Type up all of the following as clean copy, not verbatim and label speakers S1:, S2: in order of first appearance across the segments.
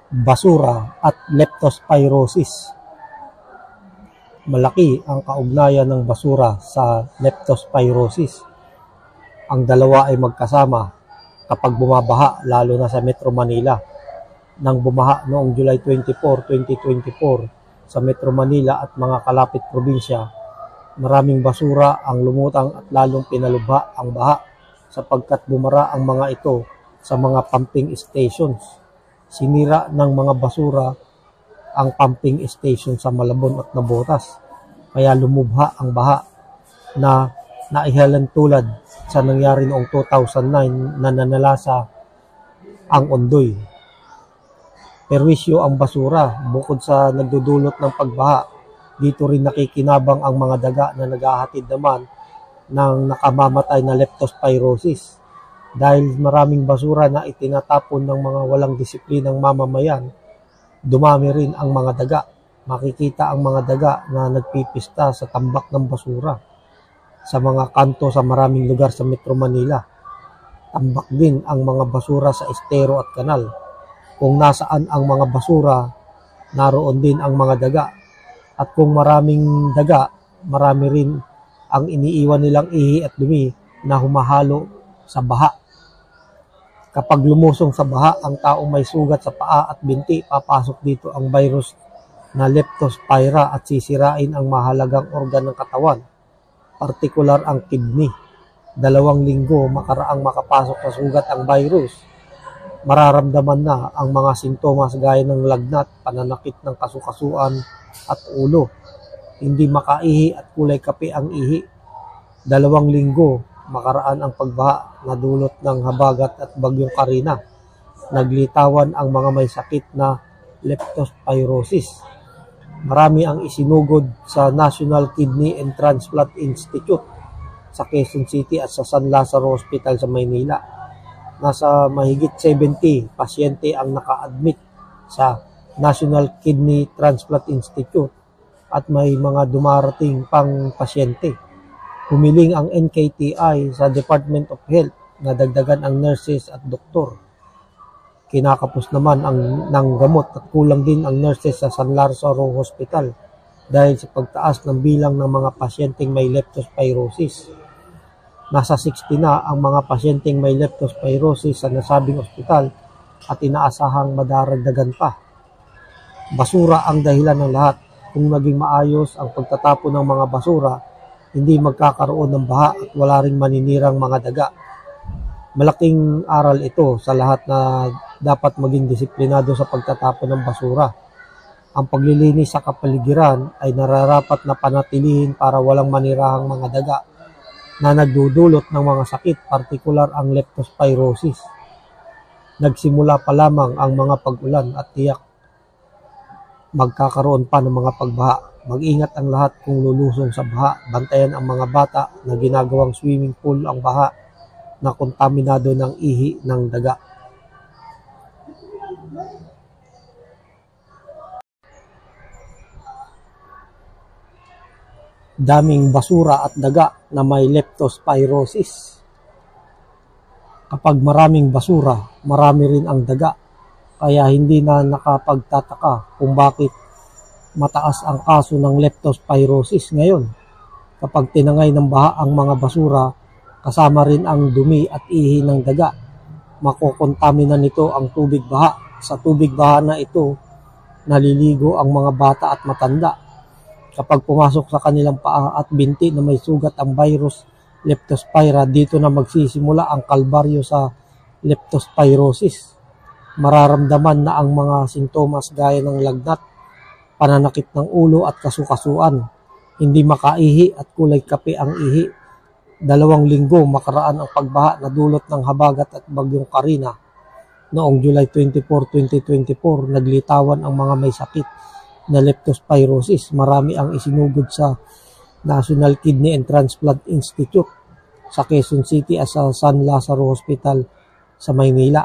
S1: basura at leptospirosis. Malaki ang kaugnayan ng basura sa leptospirosis. Ang dalawa ay magkasama kapag bumabaha, lalo na sa Metro Manila. Nang bumaha noong July 24, 2024 sa Metro Manila at mga kalapit probinsya, maraming basura ang lumutang at lalong pinalubha ang baha sapagkat bumara ang mga ito sa mga pumping stations. Sinira ng mga basura ang pumping station sa Malabon at Navotas. Kaya lumubha ang baha na naihalan tulad sa nangyari noong 2009 na nanalasa ang Ondoy. Perwisyo ang basura. Bukod sa nagdudulot ng pagbaha, dito rin nakikinabang ang mga daga na naghahatid naman ng nakamamatay na leptospirosis. Dahil maraming basura na itinatapon ng mga walang disiplinang mamamayan, dumami rin ang mga daga. Makikita ang mga daga na nagpipista sa tambak ng basura sa mga kanto sa maraming lugar sa Metro Manila. Tambak din ang mga basura sa estero at kanal. Kung nasaan ang mga basura, naroon din ang mga daga. At kung maraming daga, marami rin ang iniiwan nilang ihi at dumi na humahalo sa baha. Kapag lumusong sa baha ang taong may sugat sa paa at binti, papasok dito ang virus na leptospira at sisirain ang mahalagang organ ng katawan, partikular ang kidney. 2 linggo makaraang makapasok sa sugat ang virus, mararamdaman na ang mga sintomas gaya ng lagnat, pananakit ng kasukasuan at ulo. Hindi makaihi at kulay kape ang ihi. 2 linggo makaraan ang pagbaha na dulot ng habagat at bagyong Karina. Naglitawan ang mga may sakit na leptospirosis. Marami ang isinugod sa National Kidney and Transplant Institute sa Quezon City at sa San Lazaro Hospital sa Maynila. Nasa mahigit 70 pasyente ang naka-admit sa National Kidney Transplant Institute at may mga dumarating pang pasyente. Humiling ang NKTI sa Department of Health na dagdagan ang nurses at doktor. Kinakapos naman ng gamot at kulang din ang nurses sa San Lazaro Hospital dahil sa pagtaas ng bilang ng mga pasyenteng may leptospirosis. Nasa 60 na ang mga pasyenteng may leptospirosis sa nasabing ospital at inaasahang madaragdagan pa. Basura ang dahilan ng lahat. Kung naging maayos ang pagtatapon ng mga basura, hindi magkakaroon ng baha at wala ring maninirang mga daga. Malaking aral ito sa lahat na dapat maging disiplinado sa pagtatapon ng basura. Ang paglilinis sa kapaligiran ay nararapat na panatilihin para walang manirahang mga daga na nagdudulot ng mga sakit, partikular ang leptospirosis. Nagsimula pa lamang ang mga pag-ulan at tiyak magkakaroon pa ng mga pagbaha. Mag-ingat ang lahat kung lulusong sa baha. Bantayan ang mga bata na ginagawang swimming pool ang baha na kontaminado ng ihi ng daga. Daming basura at daga na may leptospirosis. Kapag maraming basura, marami rin ang daga. Kaya hindi na nakapagtataka kung bakit mataas ang kaso ng leptospirosis ngayon. Kapag tinangay ng baha ang mga basura, kasama rin ang dumi at ihi ng daga, makokontamina nito ang tubig baha. Sa tubig baha na ito, naliligo ang mga bata at matanda. Kapag pumasok sa kanilang paa at binti na may sugat ang virus leptospira, dito na magsisimula ang kalbaryo sa leptospirosis. Mararamdaman na ang mga sintomas gaya ng lagnat, pananakit ng ulo at kasukasuan. Hindi makaihi at kulay kape ang ihi. 2 linggo makaraan ang pagbaha na dulot ng habagat at bagyong Karina. Noong July 24, 2024, naglitawan ang mga may sakit na leptospirosis. Marami ang isinugod sa National Kidney and Transplant Institute sa Quezon City at sa San Lazaro Hospital sa Maynila.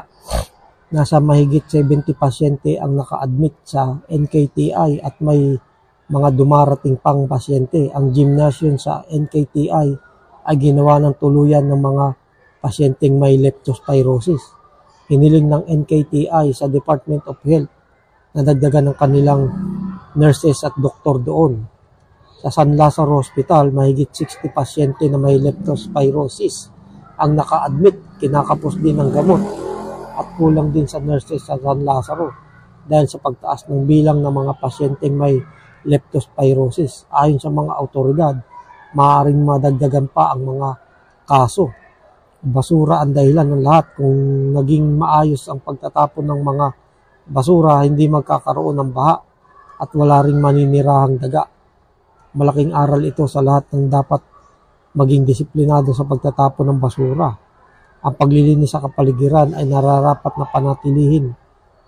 S1: Nasa mahigit 70 pasyente ang naka-admit sa NKTI at may mga dumarating pang pasyente. Ang gymnasium sa NKTI ay ginawa ng tuluyan ng mga pasyenteng may leptospirosis. Hiniling ng NKTI sa Department of Health nadagdagan ng kanilang nurses at doktor doon. Sa San Lazaro Hospital, mahigit 60 pasyente na may leptospirosis ang naka-admit, kinakapos din ng gamot at kulang din sa nurses sa San Lazaro dahil sa pagtaas ng bilang ng mga pasyenteng may leptospirosis. Ayon sa mga autoridad, maaaring madagdagan pa ang mga kaso. Basura ang dahilan ng lahat. Kung naging maayos ang pagtatapon ng mga basura, hindi magkakaroon ng baha at wala ring maninirahang daga. Malaking aral ito sa lahat ng dapat maging disiplinado sa pagtatapon ng basura. Ang paglilinis sa kapaligiran ay nararapat na panatilihin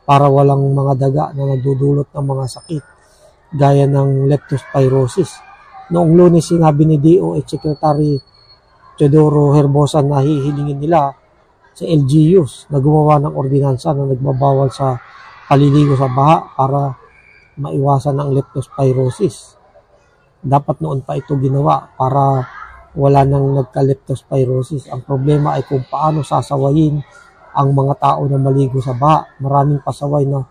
S1: para walang mga daga na nagdudulot ng mga sakit gaya ng leptospirosis. Noong Lunes, sinabi ni DOH Secretary Teodoro Herbosa na hihilingin nila sa LGUs na gumawa ng ordinansa na nagbabawal sa paliligo sa baha para maiwasan ang leptospirosis. Dapat noon pa ito ginawa para wala nang nagka-leptospirosis. Ang problema ay kung paano sasawayin ang mga tao na maligo sa baha. Maraming pasaway na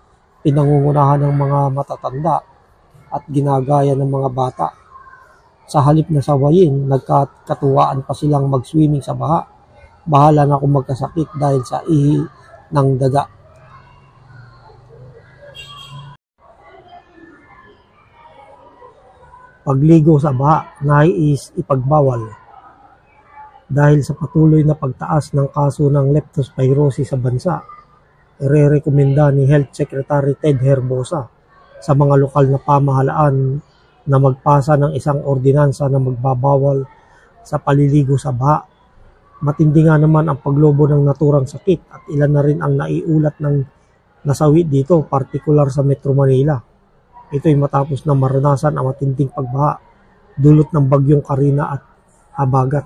S1: pinangungunahan ng mga matatanda at ginagaya ng mga bata. Sa halip na sawayin, nagkatuwaan pa silang mag-swimming sa baha. Bahala na kung magkasakit dahil sa ihi ng daga. Pagligo sa baha, nais ipagbawal. Dahil sa patuloy na pagtaas ng kaso ng leptospirosis sa bansa, irerekomenda ni Health Secretary Ted Herbosa sa mga lokal na pamahalaan na magpasa ng isang ordinansa na magbabawal sa paliligo sa baha. Matindi nga naman ang paglobo ng naturang sakit at ilan na rin ang naiulat ng nasawi dito, partikular sa Metro Manila. Ito ay matapos na maranasan ang matinding pagbaha dulot ng bagyong Karina at Habagat.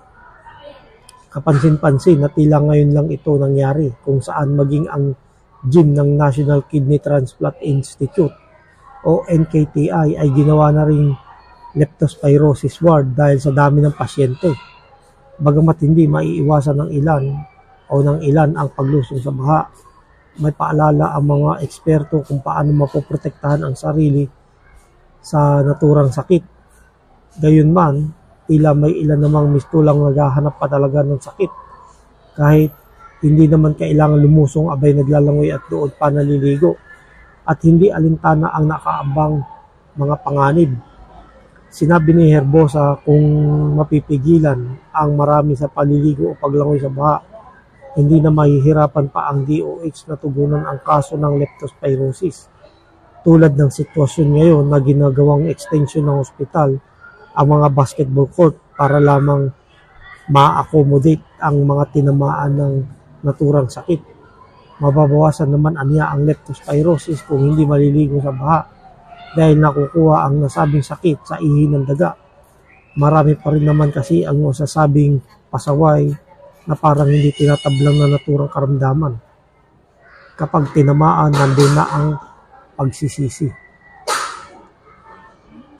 S1: Kapansin-pansin na tila ngayon lang ito nangyari kung saan maging ang gym ng National Kidney Transplant Institute o NKTI ay ginawa na ring leptospirosis ward dahil sa dami ng pasyente. Bagamat hindi maiiwasan ng ilan ang paglusong sa baha, may paalala ang mga eksperto kung paano mapoprotektahan ang sarili sa naturang sakit. Gayunman, tila may ilan namang mistulang naghahanap pa talaga ng sakit. Kahit hindi naman kailangan lumusong, abay naglalangoy at doon pa naliligo. At hindi alintana ang nakaambang mga panganib. Sinabi ni Herbosa kung mapipigilan ang marami sa paliligo o paglangoy sa baha, hindi na mahihirapan pa ang DOH na tugunan ang kaso ng leptospirosis. Tulad ng sitwasyon ngayon na ginagawang extension ng ospital ang mga basketball court para lamang ma-accommodate ang mga tinamaan ng naturang sakit. Mababawasan naman aniya ang leptospirosis kung hindi maliligo sa baha dahil nakukuha ang nasabing sakit sa ihi ng daga. Marami pa rin naman kasi ang masasabing pasaway na parang hindi tinatablang na naturang karamdaman. Kapag tinamaan, nandun na ang pagsisisi.